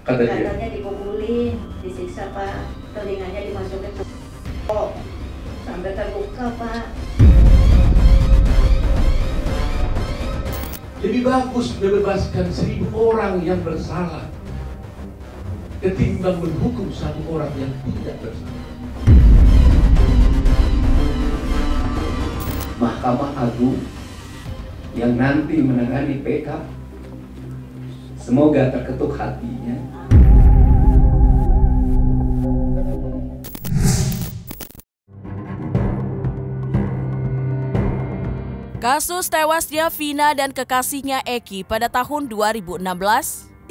Katanya dipukulin, disiksa Pak, telinganya dimasukin kok sampai terluka Pak. Lebih bagus membebaskan 1000 orang yang bersalah ketimbang menghukum 1 orang yang tidak bersalah. Mahkamah Agung yang nanti menangani PK, semoga terketuk hatinya. Kasus tewasnya Vina dan kekasihnya Eki pada tahun 2016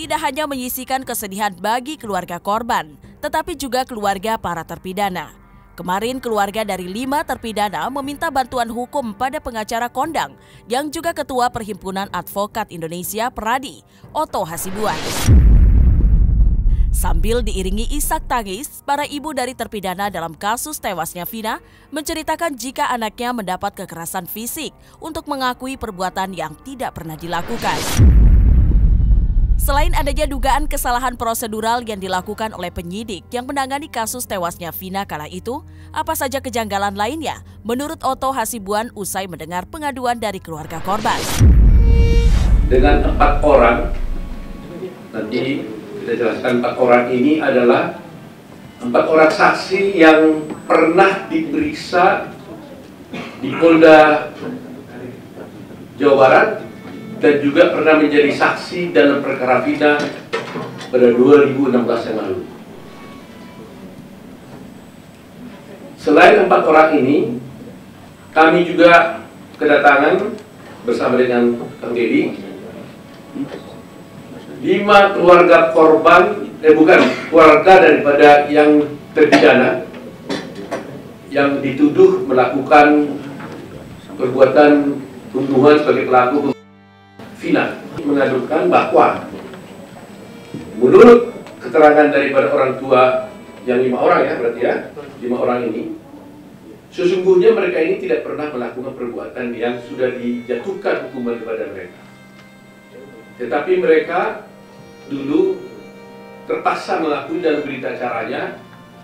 tidak hanya menyisikan kesedihan bagi keluarga korban, tetapi juga keluarga para terpidana. Kemarin keluarga dari 5 terpidana meminta bantuan hukum pada pengacara kondang yang juga Ketua Perhimpunan Advokat Indonesia Peradi, Otto Hasibuan. Sambil diiringi isak tangis, para ibu dari terpidana dalam kasus tewasnya Vina menceritakan jika anaknya mendapat kekerasan fisik untuk mengakui perbuatan yang tidak pernah dilakukan. Selain adanya dugaan kesalahan prosedural yang dilakukan oleh penyidik yang menangani kasus tewasnya Vina kala itu, apa saja kejanggalan lainnya menurut Otto Hasibuan usai mendengar pengaduan dari keluarga korban. Dengan 4 orang, nanti kita jelaskan 4 orang ini adalah 4 orang saksi yang pernah diperiksa di Polda Jawa Barat dan juga pernah menjadi saksi dalam perkara Vina pada 2016 yang lalu. Selain 4 orang ini, kami juga kedatangan bersama dengan Kang Dedi 5 keluarga korban, keluarga daripada yang terpidana yang dituduh melakukan perbuatan pembunuhan sebagai pelaku Vina, mengadukan bahwa menurut keterangan daripada orang tua yang 5 orang ya, berarti ya 5 orang ini, sesungguhnya mereka ini tidak pernah melakukan perbuatan yang sudah dijatuhkan hukuman kepada mereka. Tetapi mereka dulu terpaksa mengakui dalam berita acaranya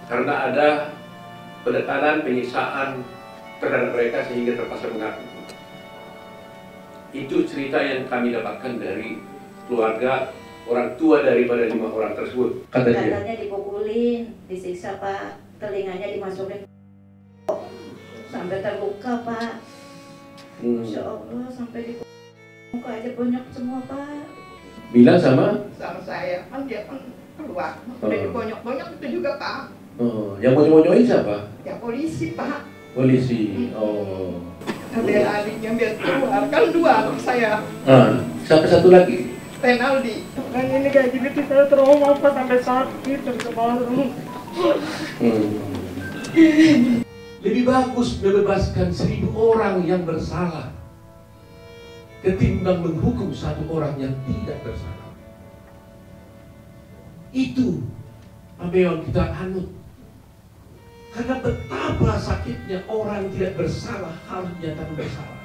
karena ada penekanan, penyiksaan terhadap mereka sehingga terpaksa mengaku. Itu cerita yang kami dapatkan dari keluarga orang tua daripada 5 orang tersebut. Katanya dipukulin, disiksa Pak, telinganya dimasukin kok sampai terluka Pak. Insya Allah sampai di muka aja banyak semua Pak. Bilang sama saya kan dia kan keluar, udah dibonyok-bonyok itu juga Pak. Yang bonyok-bonyokin siapa? Ya polisi Pak. Polisi. Ambil adiknya biar keluar, kan 2 anak saya. Siapa satu lagi? Penaldi. Kan ini kayak gini tuh saya trauma Pak sampai sakit dan kepala. Lebih bagus membebaskan 1000 orang yang bersalah ketimbang menghukum 1 orang yang tidak bersalah. Itu apa yang kita anut. Karena betapa sakitnya orang tidak bersalah harus dinyatakan bersalah.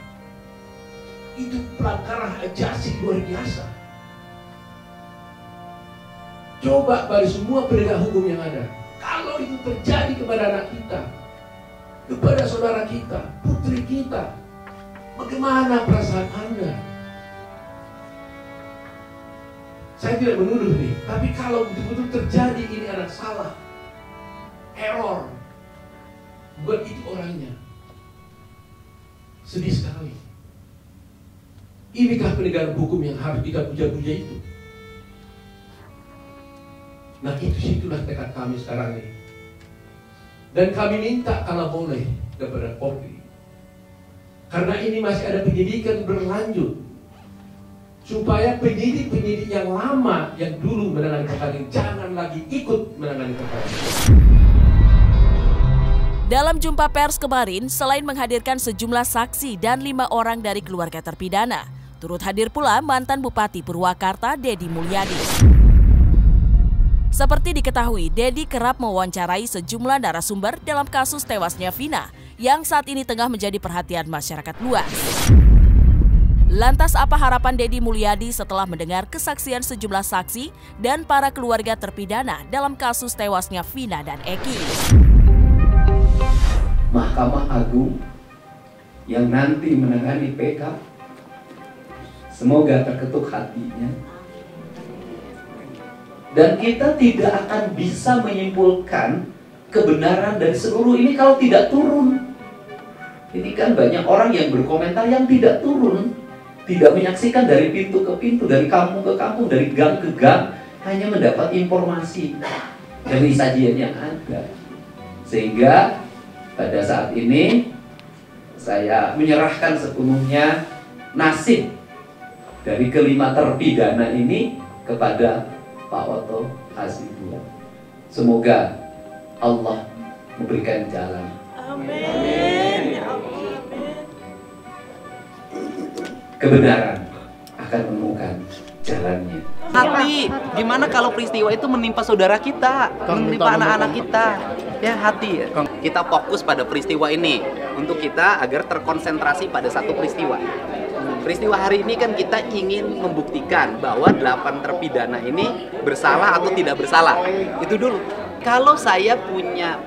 Itu pelanggaran ajasi luar biasa. Coba pada semua penegak hukum yang ada, kalau itu terjadi kepada anak kita, kepada saudara kita, putri kita, bagaimana perasaan Anda? Saya tidak menuduh nih, tapi kalau betul-betul terjadi ini anak salah, error, bukan itu orangnya. Sedih sekali. Inikah penegakan hukum yang harus kita puja-puja itu? Nah situlah tekad kami sekarang ini. Dan kami minta kalau boleh kepada Polri, karena ini masih ada penyidikan berlanjut, supaya penyidik-penyidik yang lama yang dulu menangani perkara ini jangan lagi ikut menangani perkara ini. Dalam jumpa pers kemarin, selain menghadirkan sejumlah saksi dan 5 orang dari keluarga terpidana, turut hadir pula mantan Bupati Purwakarta Dedi Mulyadi. Seperti diketahui, Dedi kerap mewawancarai sejumlah narasumber dalam kasus tewasnya Vina yang saat ini tengah menjadi perhatian masyarakat luas. Lantas apa harapan Deddy Mulyadi setelah mendengar kesaksian sejumlah saksi dan para keluarga terpidana dalam kasus tewasnya Vina dan Eki? Mahkamah Agung yang nanti menangani PK, semoga terketuk hatinya. Dan kita tidak akan bisa menyimpulkan kebenaran dari seluruh ini kalau tidak turun. Ini kan banyak orang yang berkomentar yang tidak turun. Tidak menyaksikan dari pintu ke pintu, dari kampung ke kampung, dari gang ke gang, hanya mendapat informasi dari sajian yang ada. Sehingga pada saat ini saya menyerahkan sepenuhnya nasib dari kelima terpidana ini kepada Pak Otto Hasibuan. Semoga Allah memberikan jalan. Amin. Kebenaran akan menemukan jalannya. Hati, gimana kalau peristiwa itu menimpa saudara kita, menimpa anak-anak kita? Ya hati. Kita fokus pada peristiwa ini untuk kita agar terkonsentrasi pada satu peristiwa. Peristiwa hari ini kan kita ingin membuktikan bahwa 8 terpidana ini bersalah atau tidak bersalah. Itu dulu. Kalau saya punya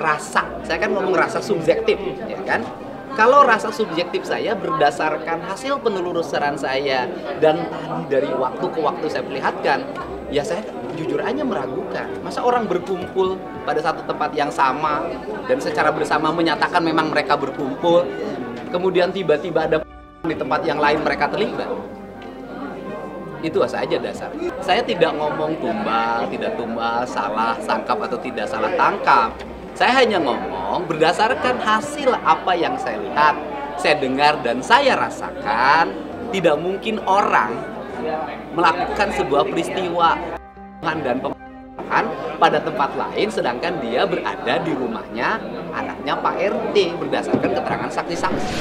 rasa, saya kan ngomong rasa subjektif, ya kan? Kalau rasa subjektif saya berdasarkan hasil penelusuran saya dan tadi dari waktu ke waktu saya perlihatkan, ya saya jujur aja meragukan. Masa orang berkumpul pada satu tempat yang sama dan secara bersama menyatakan memang mereka berkumpul, kemudian tiba-tiba ada di tempat yang lain mereka terlibat. Itu saja dasar. Saya tidak ngomong tumbal, tidak tumbal, salah tangkap atau tidak salah tangkap. Saya hanya ngomong berdasarkan hasil apa yang saya lihat, saya dengar, dan saya rasakan. Tidak mungkin orang melakukan sebuah peristiwa dan pembunuhan pada tempat lain sedangkan dia berada di rumahnya anaknya Pak RT berdasarkan keterangan saksi-saksi.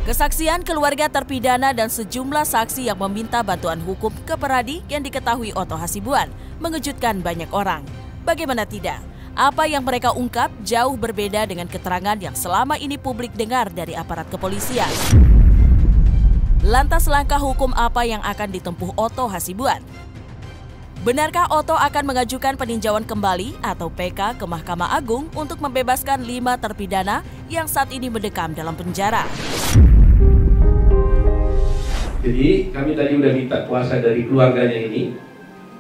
Kesaksian keluarga terpidana dan sejumlah saksi yang meminta bantuan hukum ke Peradi yang diketahui Otto Hasibuan mengejutkan banyak orang. Bagaimana tidak, apa yang mereka ungkap jauh berbeda dengan keterangan yang selama ini publik dengar dari aparat kepolisian. Lantas langkah hukum apa yang akan ditempuh Otto Hasibuan? Benarkah Otto akan mengajukan peninjauan kembali atau PK ke Mahkamah Agung untuk membebaskan 5 terpidana yang saat ini mendekam dalam penjara? Jadi kami tadi sudah minta kuasa dari keluarganya ini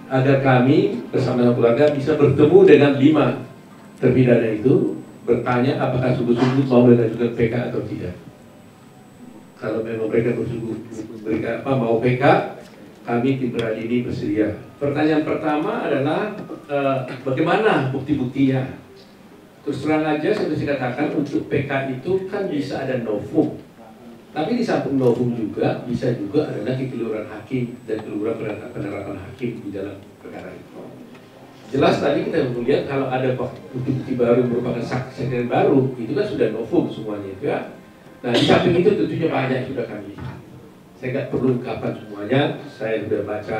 agar kami bersama keluarga bisa bertemu dengan 5 terpidana itu, bertanya apakah sungguh-sungguh mau mengajukan PK atau tidak. Kalau memang mereka bersungguh mau PK, kami tim Peradi ini bersedia. Pertanyaan pertama adalah bagaimana bukti-buktinya? Terus terang aja saya bisa katakan untuk PK itu kan bisa ada novum. Tapi di samping novum juga bisa juga adalah kekeliruan hakim dan kekeliruan penerapan hakim di dalam perkara itu. Jelas tadi kita melihat kalau ada bukti-bukti baru merupakan saksi baru, itu kan sudah novum semuanya itu ya. Nah di samping itu tentunya banyak sudah kami lihat. Saya nggak perlu ungkapan semuanya, saya sudah baca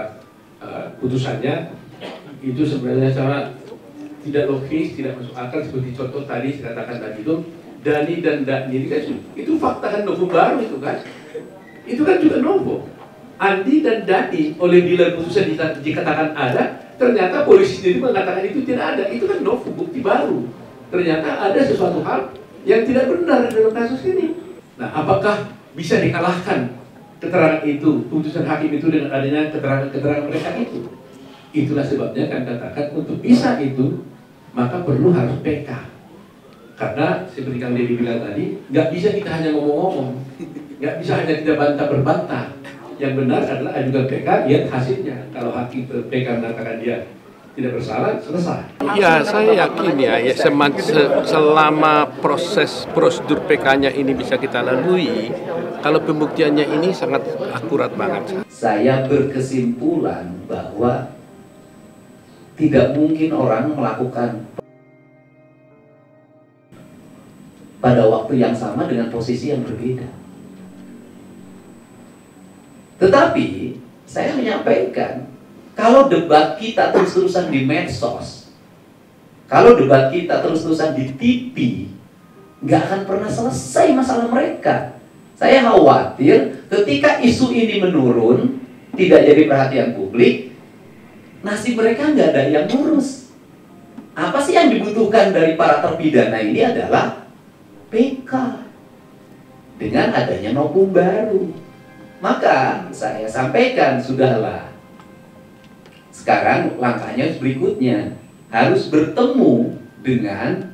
putusannya. Itu sebenarnya sangat tidak logis, tidak masuk akal seperti contoh tadi saya katakan tadi itu. Dani dan Dani ini kan itu fakta kan novum baru itu kan juga novum. Andi dan Dani oleh nilai putusan dikatakan ada, ternyata polisi sendiri mengatakan itu tidak ada, itu kan novum, bukti baru. Ternyata ada sesuatu hal yang tidak benar dalam kasus ini. Nah, apakah bisa dikalahkan keterangan itu, putusan hakim itu dengan adanya keterangan mereka itu? Itulah sebabnya kan katakan untuk bisa itu maka perlu harus PK. Karena seperti Kang Deddy bilang tadi, nggak bisa kita hanya ngomong-ngomong, nggak bisa hanya kita bantah-berbantah. Yang benar adalah ajukan PK, lihat hasilnya. Kalau hakim PK mengatakan dia tidak bersalah, selesai. Ya, saya yakin ya selama proses prosedur PK-nya ini bisa kita lalui, kalau pembuktiannya ini sangat akurat banget. Saya berkesimpulan bahwa tidak mungkin orang melakukan pada waktu yang sama dengan posisi yang berbeda. Tetapi saya menyampaikan, kalau debat kita terus-terusan di medsos, kalau debat kita terus-terusan di TV, nggak akan pernah selesai masalah mereka. Saya khawatir ketika isu ini menurun, tidak jadi perhatian publik, nasib mereka nggak ada yang ngurus. Apa sih yang dibutuhkan dari para terpidana ini adalah PK. Dengan adanya novum baru. Maka saya sampaikan, sudahlah. Sekarang langkahnya berikutnya. Harus bertemu dengan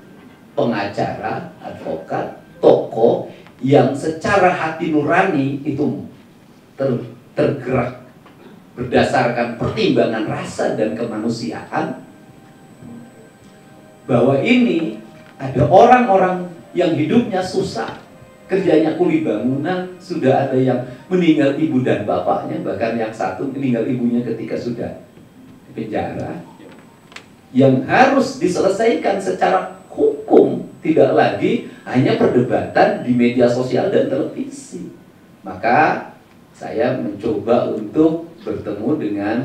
pengacara, advokat, tokoh yang secara hati nurani itu tergerak berdasarkan pertimbangan rasa dan kemanusiaan, bahwa ini ada orang-orang yang hidupnya susah, kerjanya kuli bangunan, sudah ada yang meninggal ibu dan bapaknya, bahkan yang satu meninggal ibunya ketika sudah di penjara, yang harus diselesaikan secara hukum, tidak lagi hanya perdebatan di media sosial dan televisi. Maka saya mencoba untuk bertemu dengan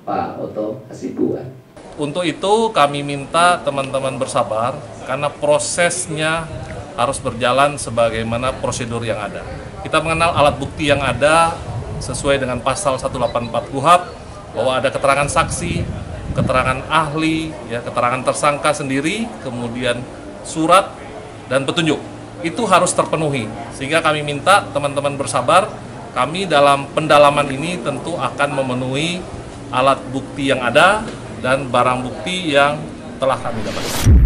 Pak Oto Hasibuan. Untuk itu kami minta teman-teman bersabar, karena prosesnya harus berjalan sebagaimana prosedur yang ada. Kita mengenal alat bukti yang ada sesuai dengan pasal 184 KUHP, bahwa ada keterangan saksi, keterangan ahli, ya, keterangan tersangka sendiri, kemudian surat dan petunjuk. Itu harus terpenuhi. Sehingga kami minta teman-teman bersabar. Kami dalam pendalaman ini tentu akan memenuhi alat bukti yang ada dan barang bukti yang telah kami dapatkan.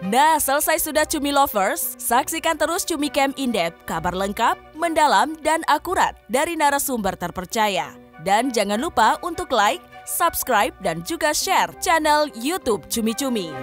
Nah, selesai sudah Cumi Lovers? Saksikan terus Cumi Camp In-Depth, kabar lengkap, mendalam, dan akurat dari narasumber terpercaya. Dan jangan lupa untuk like, subscribe, dan juga share channel YouTube Cumi Cumi.